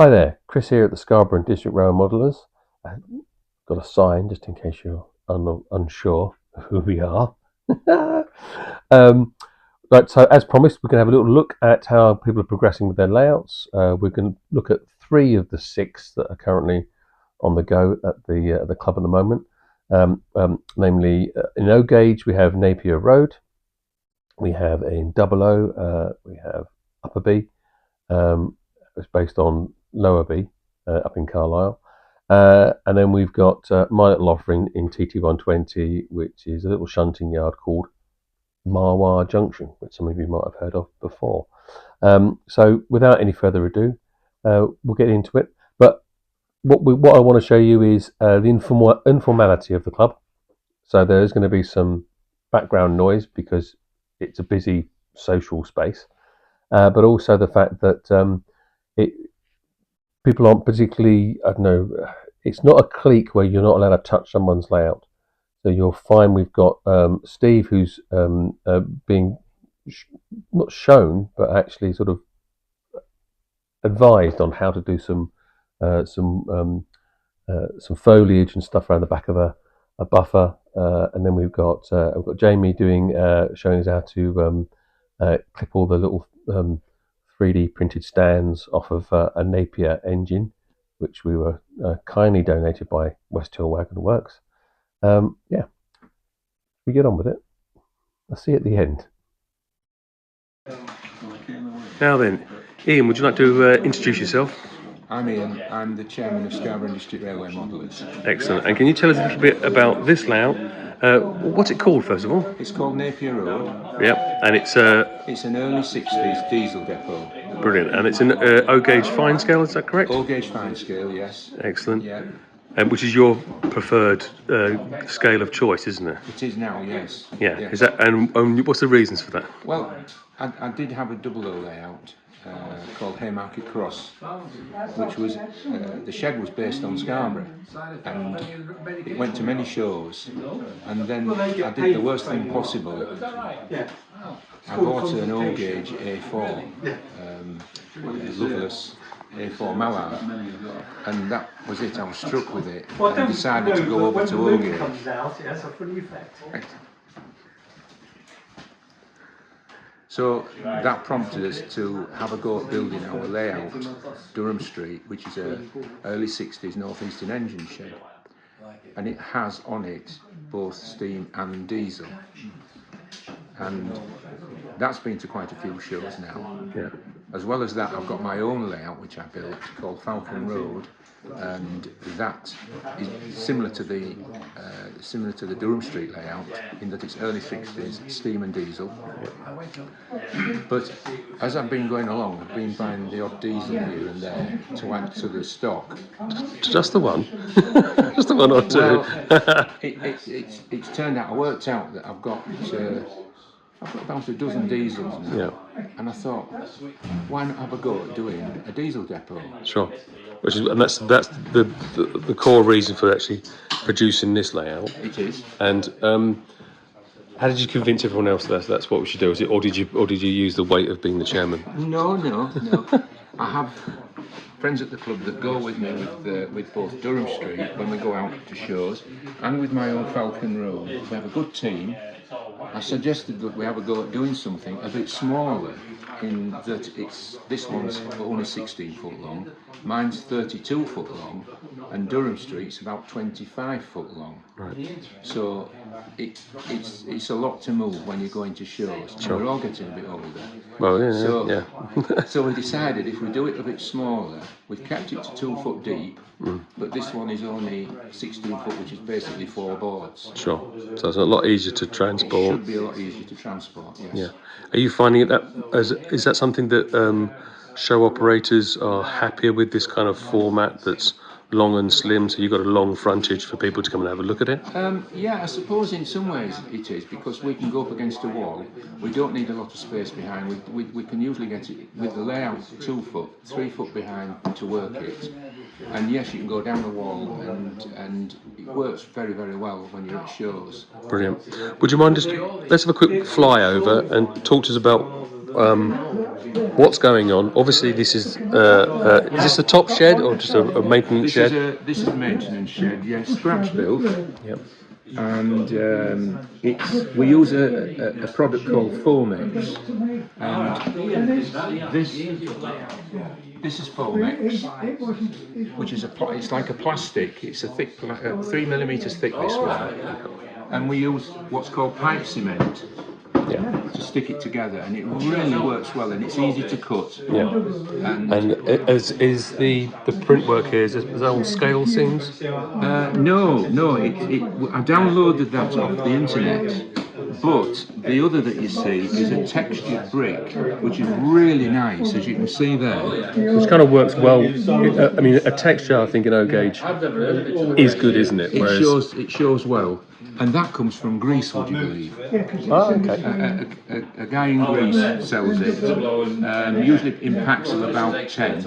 Hi there, Chris here at the Scarborough and District Rail Modellers. I've got a sign just in case you're unsure of who we are. Right, so as promised, we're going to have a little look at how people are progressing with their layouts. We're going to look at 3 of the 6 that are currently on the go at the club at the moment. Namely, in O gauge we have Napier Road, we have in double O we have Upperby. It's based on Lowerby up in Carlisle. And then we've got my little offering in TT120, which is a little shunting yard called MARWAR Junction, which some of you might have heard of before. So without any further ado, we'll get into it. But what I want to show you is the informality of the club. So there's going to be some background noise because it's a busy social space, but also the fact that people aren't particularly, I don't know, it's not a clique where you're not allowed to touch someone's layout. So you'll find we've got Steve, who's being not shown, but actually sort of advised on how to do some foliage and stuff around the back of a buffer, and then we've got Jamie doing showing us how to clip all the little 3D printed stands off of a Napier engine, which we were kindly donated by West Hill Wagon Works. Yeah, we get on with it. I'll see you at the end. Now then, Ian, would you like to introduce yourself? I'm Ian. I'm the chairman of Scarborough District Railway Modellers. Excellent. And can you tell us a little bit about this layout? What's it called, first of all? It's called Napier Road. Yep. And it's an early 60s diesel depot. Brilliant. And it's an O gauge fine scale, is that correct? O gauge fine scale, yes. Excellent. Yeah. Which is your preferred scale of choice, isn't it? It is now, yes. Yeah. Yes. Is that and what's the reasons for that? Well, I did have a double O layout called Haymarket Cross, which was the shed was based on Scarborough, and it went to many shows. And then I did the worst thing possible. I bought an O gauge A4, Loveless A4 Mallard, and that was it. I was struck with it and decided to go over to O gauge. So that prompted us to have a go at building our layout, Durham Street, which is a early 60s northeastern engine shed, and it has on it both steam and diesel, and that's been to quite a few shows now. Yeah. As well as that, I've got my own layout which I built called Falcon Road, and that is similar to the Durham Street layout in that it's early 60s steam and diesel. But as I've been going along, I've been buying the odd diesel here and there to add to the stock. Just the one? Just the one or two? Well, it's turned out, I worked out that I've got about a dozen diesels now. Yeah. And I thought, why not have a go at doing a diesel depot? Sure. And that's the core reason for actually producing this layout. It is. And how did you convince everyone else that's what we should do? Or did you use the weight of being the chairman? No. I have friends at the club that go with me with both Durham Street when we go out to shows, and with my own Falcon Road. We have a good team. I suggested that we have a go at doing something a bit smaller, in that this one's only 16 foot long, mine's 32 foot long, and Durham Street's about 25 foot long. Right. So it's a lot to move when you're going to shows. Sure. We're all getting a bit older. Well, yeah. So we decided if we do it a bit smaller, we've kept it to 2 foot deep, but this one is only 16 foot, which is basically 4 boards. Sure. So it's a lot easier to transport. It should be a lot easier to transport, yes. Yeah. Are you finding is that something that show operators are happier with, this kind of format that's long and slim, so you've got a long frontage for people to come and have a look at it? Yeah, I suppose in some ways it is, because we can go up against a wall. We don't need a lot of space behind. We can usually get it with the layout 2 foot, 3 foot behind to work it. And yes, you can go down the wall, and it works very, very well when you're at shows. Brilliant. Would you mind let's have a quick flyover and talk to us about what's going on? Obviously, this is this the top shed or just a maintenance shed? This is a maintenance shed, yes, scratch built. Yep. And we use a product called Foliage, and this is Foliage, which is it's like a plastic. It's a thick, 3 millimeters thick, this one, and we use what's called pipe cement. Yeah. To stick it together, and it really works well, and it's easy to cut. Yeah. And is the print work here, is that on scale seams? No. I downloaded that off the internet, but the other that you see is a textured brick, which is really nice, as you can see there. Which kind of works well. I mean, a texture, I think, in O gauge is good, isn't it? It shows well. And that comes from Greece, would you believe? Oh, okay. A guy in Greece sells it, usually in packs of about 10.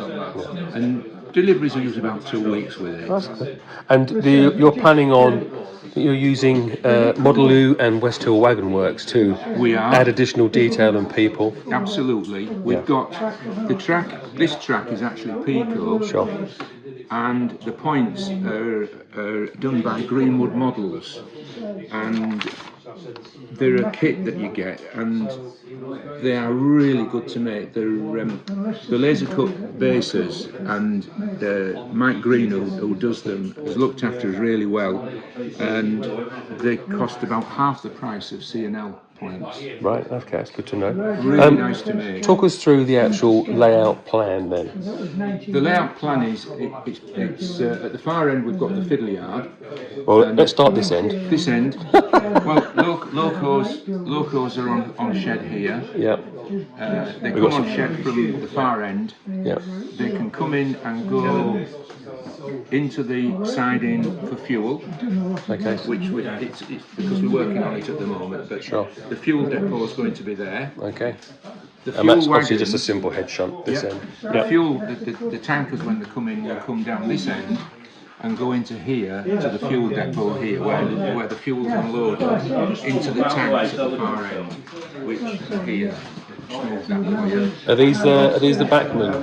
And deliveries are usually about 2 weeks with it. That's good. And you're planning on, you're using Modeloo and West Hill Wagon Works to add additional detail and people? Absolutely. We've got the track, this track is actually Pico. Sure. And the points are done by Greenwood Models, and they're a kit that you get, and they are really good to make. They're the laser cut bases, and Mike Green, who does them, has looked after us really well, and they cost about half the price of C&L points. Right, okay, that's good to know. Really nice to make. Talk us through the actual layout plan then. The layout plan is, it's at the far end we've got the fiddle yard. Well, let's start this end. This end. Well, locos are on shed here. Yep. They come on shed from the far end. Yep. They can come in and go into the siding for fuel. Okay. Which it's because we're working on it at the moment. But sure. The fuel depot is going to be there. Okay. The and that's fuel obviously wagons, just a simple head shunt this end. The fuel, the tankers when they come in will come down this end and go into here, to the fuel depot here, where the fuel's unloaded, into the tanks at the far end, which here. Are these the Bachmann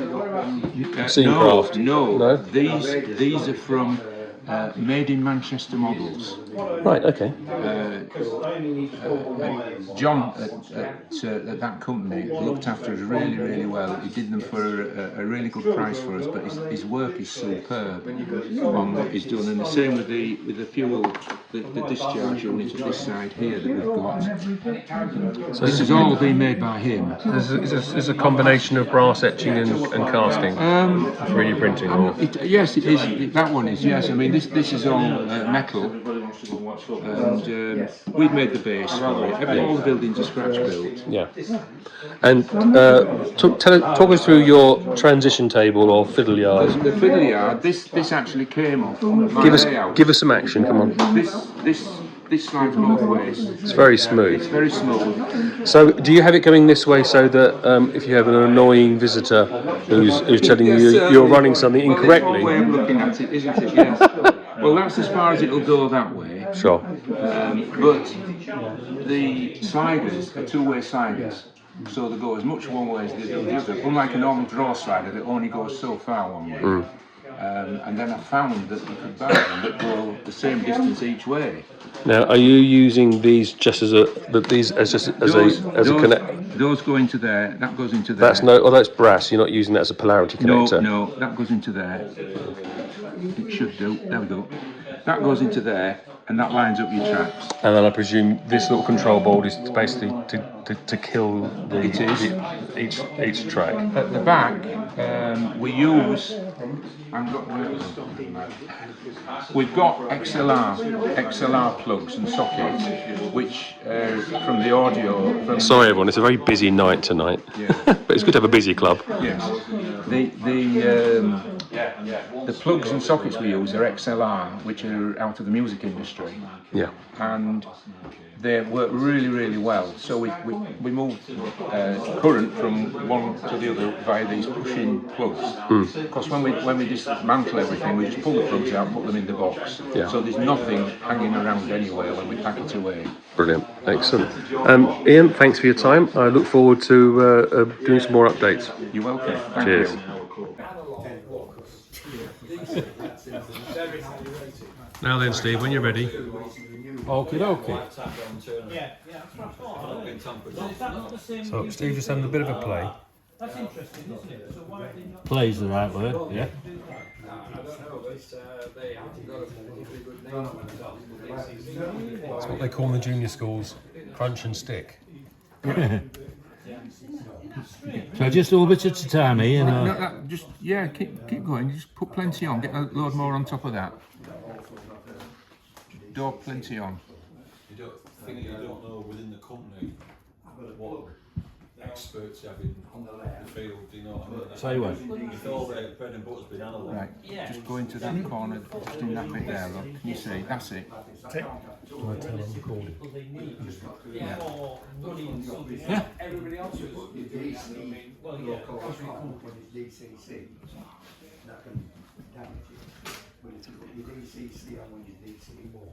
Seacraft? No. These are from Made in Manchester Models. Right. Okay. John at that company looked after us really, really well. He did them for a really good price for us, but his work is superb on what he's done, and the same with the fuel, the discharge unit at this side here that we've got. So this has all been made by him. Is a combination of brass etching and casting, 3D printing, or? Yes, it is. That one is. Yes, I mean this is all metal. And we've made the base for it. All the buildings are scratch built. Yeah. And talk us through your transition table or fiddle yard. The fiddle yard. This actually came off my layout. Give us some action. Come on. This slides both ways. It's very smooth. It's very smooth. So, do you have it going this way so that if you have an annoying visitor who's telling you you're running something incorrectly? Well, there's one way of looking at it, isn't it? Yes. Well, that's as far as it'll go that way. Sure. But the sliders are two-way sliders, so they go as much one way as the other. Unlike a normal draw slider that only goes so far one way. And then I found that you could buy them that go the same distance each way. Now, are you using these just as a connect? Those go into there. That goes into there. That's brass. You're not using that as a polarity connector. No, that goes into there. It should do. There we go. That goes into there, and that lines up your tracks. And then I presume this little control board is basically to kill each track. At the back, we use. We've got XLR plugs and sockets, which from the audio. Sorry, everyone. It's a very busy night tonight. Yeah. But it's good to have a busy club. Yes. The plugs and sockets we use are XLR, which are out of the music industry. Yeah. And they work really, really well. So we move current from one to the other via these push-in plugs. Because when we dismantle everything, we just pull the plugs out and put them in the box. Yeah. So there's nothing hanging around anywhere when we pack it away. Brilliant, excellent. Ian, thanks for your time. I look forward to doing some more updates. You're welcome. Thank Cheers. you. Now then, Steve, when you're ready. Okie dokie. So Steve just having a bit of a play. Play's the right word, yeah. That's what they call in the junior schools crunch and stick. So just a little bit at a time, Ian. No, just keep going. Just put plenty on. Get a load more on top of that. Door plenty on. You don't know within the company what experts have in the field, you know what I mean? Say what? If all their bread and butter's been analysed. Right. Just go into that corner, just in that bit there, look. Can you see? That's it. Yeah. Everybody else was DC, well, yeah, company's DCC, that can damage it. But if you put your DCC on when your DC wall.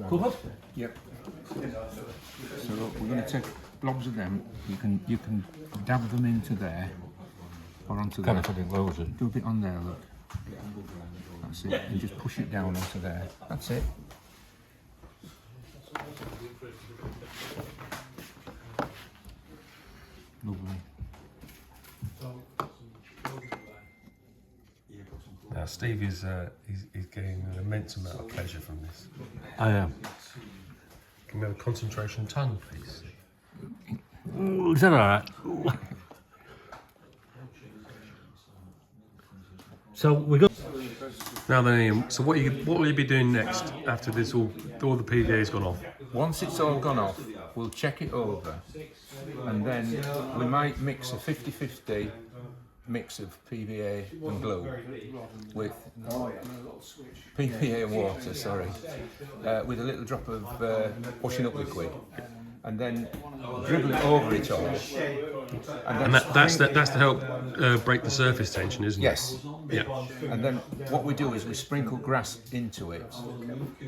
Covered? Yep. So look, we're going to take blobs of them. You can dab them into there or onto there. Kind of put it lower. Do a bit on there, look. That's it. And just push it down onto there. That's it. Lovely. Now Steve is he's getting an immense amount of pleasure from this. I am. Can we have a concentration tongue, please? Is that alright? So we got. Now then, Ian, so what will you be doing next after this all the PVA's gone off? Once it's all gone off, we'll check it over, and then we might mix a 50-50 mix of PVA and glue with PVA and water, sorry, with a little drop of washing up liquid, and then dribble it over it all. And that's to help break the surface tension, isn't it? Yes. Yeah. And then what we do is we sprinkle grass into it.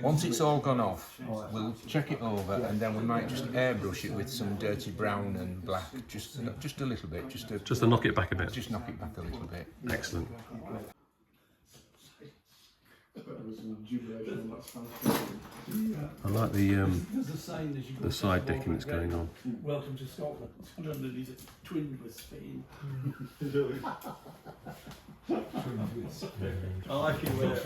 Once it's all gone off, we'll check it over, and then we might just airbrush it with some dirty brown and black, just a little bit, just to knock it back a bit. Just knock it back a little bit. Excellent. I like the side decking that's going on. Welcome to Scotland. Underneath it, twinned with Spain. I like it where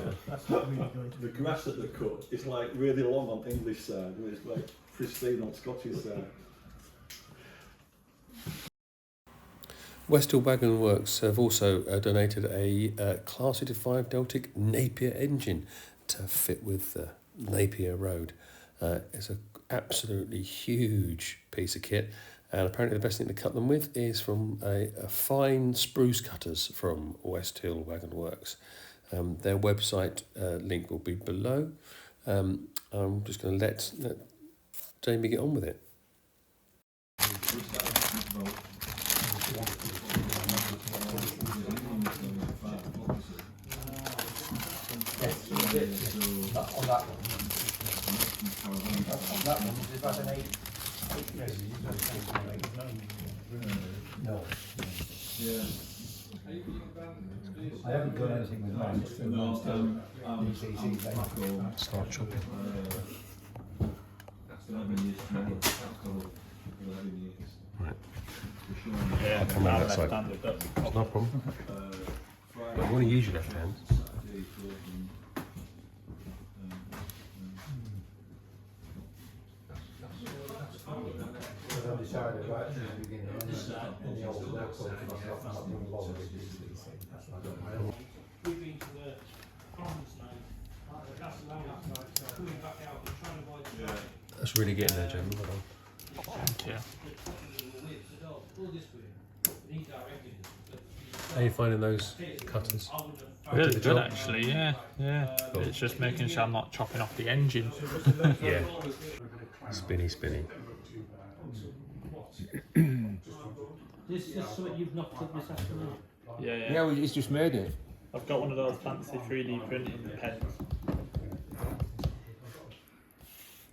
the grass that they cut is like really long on the English side, and it's like pristine on Scottish side. Westhill Wagon Works have also donated a Class 5 Deltic Napier engine to fit with the Napier Road. It's an absolutely huge piece of kit, and apparently the best thing to cut them with is from a fine spruce cutters from Westhill Wagon Works. Their website link will be below. I'm just going to let Jamie get on with it. On that one. On that one, is that an 8? No. Yeah. I haven't done anything with mine, so mine's done DCC. Start chopping. Right. I'll come around that side. It's no problem. But you want to use your left hand. I decided right at the beginning, in the old local, I'm not going to bother with DCC. That's why I don't mind. We've been to the conference now. That's the long outside, so coming back out and trying to avoid the traffic. That's really getting there, Jamie. Well done. Thank you. How are you finding those cutters? Really the good, job? actually. Yeah. It's just making sure I'm not chopping off the engine. Yeah. Spinny, spinny. This is something you've knocked up this afternoon. Yeah. Yeah, well, he's just made it. I've got one of those fancy 3D printing pens.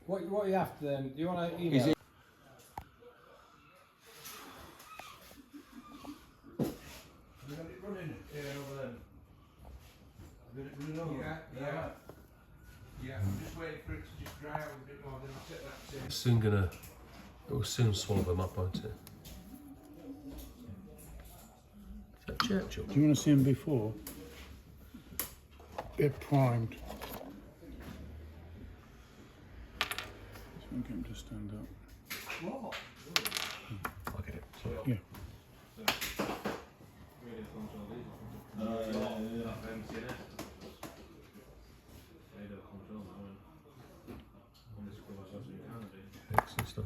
What are you after then? Do you want to email? Is it? Yeah, I'm just waiting for it to just dry out a bit more, then I'll take that It will soon swallow them up, won't it? Is that Churchill? Do you want to see them before? They're primed. Just want to get them to stand up. I'll get it. Sorry. Yeah. Excellent stuff.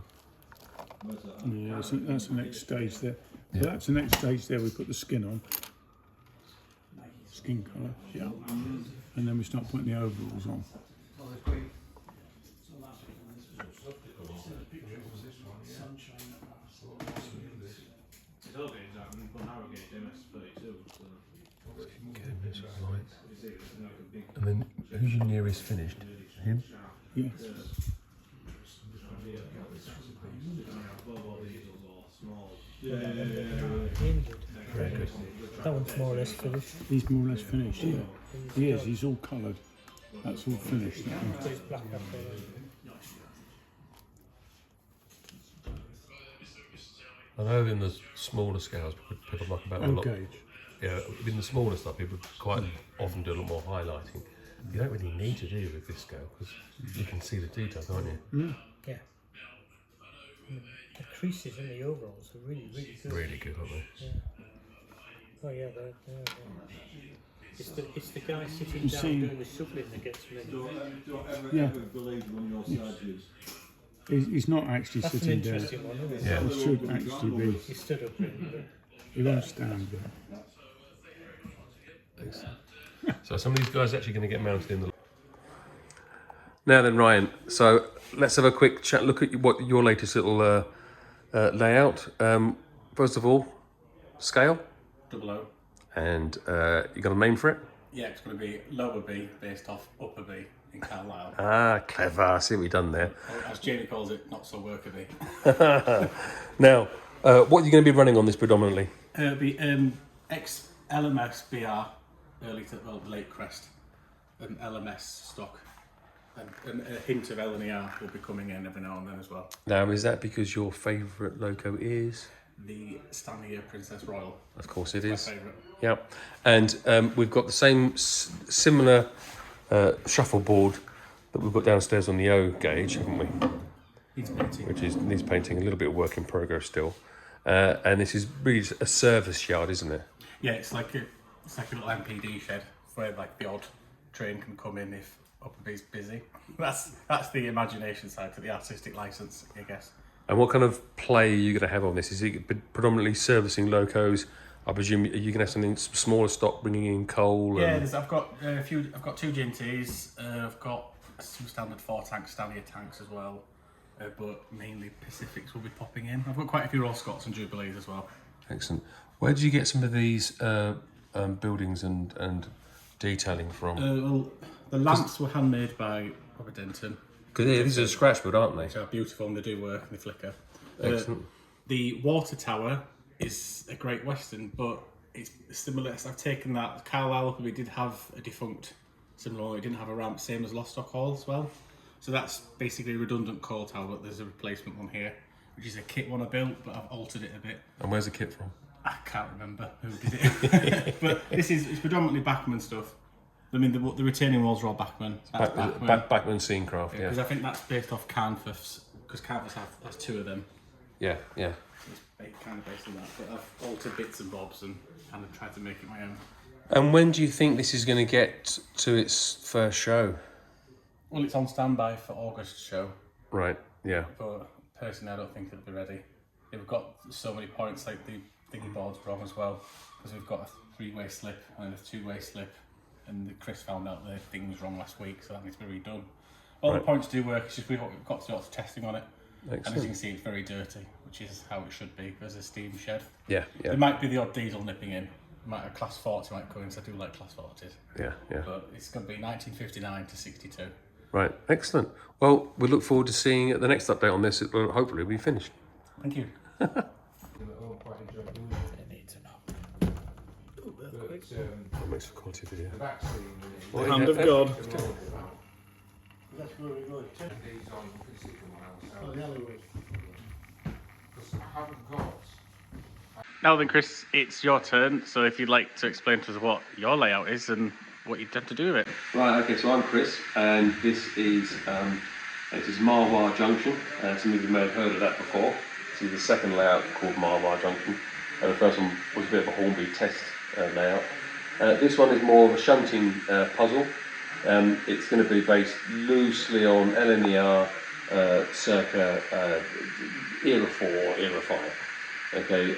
Yeah, that's the next stage there. So Yeah. that's the next stage there. We put the skin on. Skin colour, yeah. And then we start putting the overalls on. It's all getting that, and put narrow gauge MS32. Goodness, right. And then, who's your nearest finished? Him? Yeah. Very good. That one's more or less finished. He's more or less finished, yeah. He is, he's all coloured. That's all finished. That one. It's black up already. I know in the smaller scales, people muck about a Oh, lot. gauge. Yeah, in the smaller stuff, people quite often do a lot more highlighting. You don't really need to do with this scale because you can see the detail, can't you? Yeah. The creases in the overalls are really, really good. Really good, aren't they? Yeah. Oh yeah, they're it's the guy sitting You down see- doing the shoveling that gets me. Don't ever, Yeah. ever believe when your side views. He's not actually That's an sitting down. interesting one, isn't it? Yeah. He should actually be. He stood up really, but He won't stand there. Excellent. So some of these guys are actually going to get mounted in the... Now then, Ryan, so let's have a quick chat, look at what your latest little layout. First of all, scale, 00. and you got a name for it? Yeah, it's going to be LOWERBY based off UPPERBY in Carlisle. Ah, clever, I see what you've done there. Or as Jamie calls it, not so workerby. Now, what are you going to be running on this predominantly? It'll be ex-LMS BR, the late crest, LMS stock. And a hint of L&ER will be coming in every now and then as well. Now, is that because your favourite loco is? The Stanley Princess Royal. Of course it It's is. my favourite. Yeah, and we've got the same similar shuffleboard that we've got downstairs on the O gauge, haven't we? Needs painting. Which needs painting, a little bit of work in progress still. And this is really a service yard, isn't it? Yeah, it's like a little MPD shed where like the odd train can come in if UPPERBY's busy. That's the imagination side to the artistic license, I guess. And what kind of play are you going to have on this? Is it predominantly servicing locos? I presume are you going to have something smaller stock, bringing in coal? Yeah, And... I've got a few. I've got 2 Ginties. I've got some standard 4-tank Stanley tanks as well, but mainly Pacifics will be popping in. I've got quite a few Royal Scots and Jubilees as well. Excellent. Where did you get some of these buildings and detailing from? Well, the lamps were handmade by Robert Denton. Because these are scratch build, aren't they? Which are beautiful and they do work and they flicker. Excellent. The water tower is a Great Western, but it's similar. I've taken that. Carlisle we did have a defunct similar one. It didn't have a ramp, same as Lostock Hall as well. So that's basically a redundant coal tower, but there's a replacement one here, which is a kit one I built, but I've altered it a bit. And where's the kit from? I can't remember who did it. But it's predominantly Bachmann stuff. I mean, the retaining walls are all Bachmann. That's Bachmann. Bachmann Scenecraft, yeah. Because I think that's based off Canvas, because Canvas has 2 of them. Yeah, yeah. It's kind of based on that, but I've altered bits and bobs and kind of tried to make it my own. And when do you think this is going to get to its first show? Well, it's on standby for August show, Right, yeah. but personally I don't think it'll be ready. They've got so many points, like the thingy board's wrong as well, because we've got a 3-way slip and a 2-way slip, and Chris found out the thing was wrong last week, so that needs to be redone. All the points do work, it's just we've got to do lots of testing on it. Excellent. And as you can see, it's very dirty, which is how it should be as a steam shed. Yeah, yeah. There might be the odd diesel nipping in. Might a class 40 might come in, so I do like class 40s. Yeah, yeah. But it's going to be 1959 to 62. Right, excellent. Well, we look forward to seeing the next update on this. It will hopefully be finished. Thank you. They need to know. That makes for quality video. The vaccine. Well, Hand of God. That's really good. These on Oh, the other way. because I haven't got. Now then, Chris, it's your turn. So if you'd like to explain to us what your layout is and what you intend to do with it. Right, okay, so I'm Chris, and this is MARWAR Junction. Some of you may have heard of that before. This is the second layout called MARWAR Junction, and the first one was a bit of a Hornby test layout. This one is more of a shunting puzzle. It's going to be based loosely on LNER circa era 4, era 5. Okay,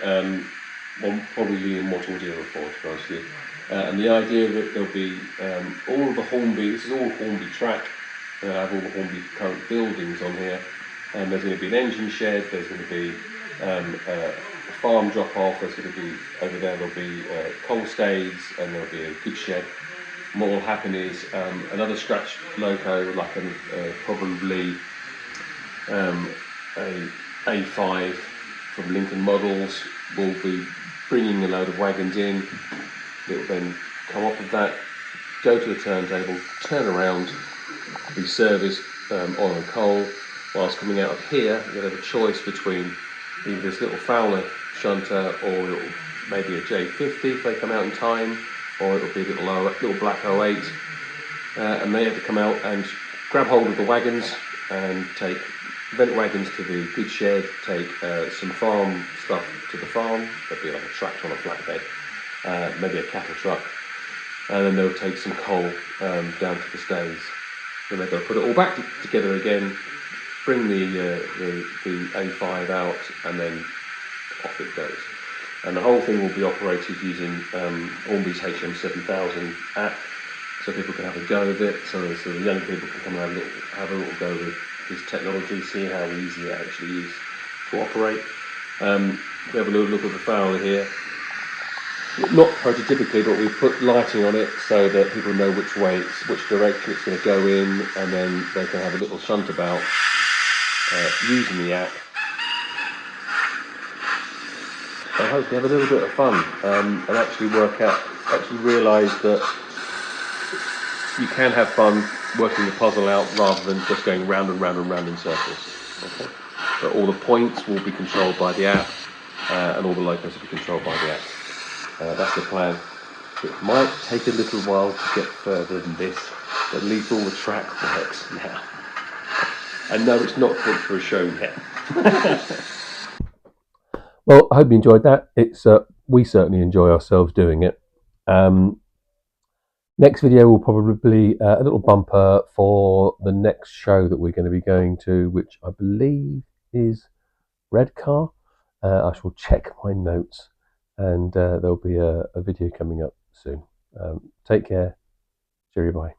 well, probably leaning more towards era 4 to be honest with you. And the idea that there'll be all of the Hornby, this is all Hornby track, they'll have all the Hornby current buildings on here, and there's going to be an engine shed, there's going to be a farm drop off, there's going to be, over there there'll be coal staves, and there'll be a goods shed. And what will happen is another scratch loco, like probably a A5 from Lincoln Models, will be bringing a load of wagons in. It will then come off of that, go to the turntable, turn around, be serviced oil and coal. Whilst coming out of here, you'll have a choice between either this little Fowler shunter or maybe a J50 if they come out in time, or it'll be a little black 08. And they have to come out and grab hold of the wagons and take vent wagons to the goods shed, take some farm stuff to the farm. There'll be like a tractor on a flatbed. Maybe a cattle truck, and then they'll take some coal down to the stays. Then they've got to put it all back together again, bring the A5 out, and then off it goes. And the whole thing will be operated using Hornby's HM7000 app, so people can have a go with it, so the young people can come and have a little go with this technology, see how easy it actually is to operate. We have a little look at the Fowler here. Not prototypically, but we've put lighting on it so that people know which direction it's going to go in, and then they can have a little shunt about using the app. I hope they have a little bit of fun and actually realise that you can have fun working the puzzle out rather than just going round and round and round in circles. Okay? So all the points will be controlled by the app, and all the locos will be controlled by the app. That's the plan. It might take a little while to get further than this, but at least all the track works now. And no, it's not good for a show yet. Well, I hope you enjoyed that. We certainly enjoy ourselves doing it. Next video will probably be a little bumper for the next show that we're going to be going to, which I believe is Redcar. I shall check my notes, and there'll be a video coming up soon. Take care. Cheerio, bye.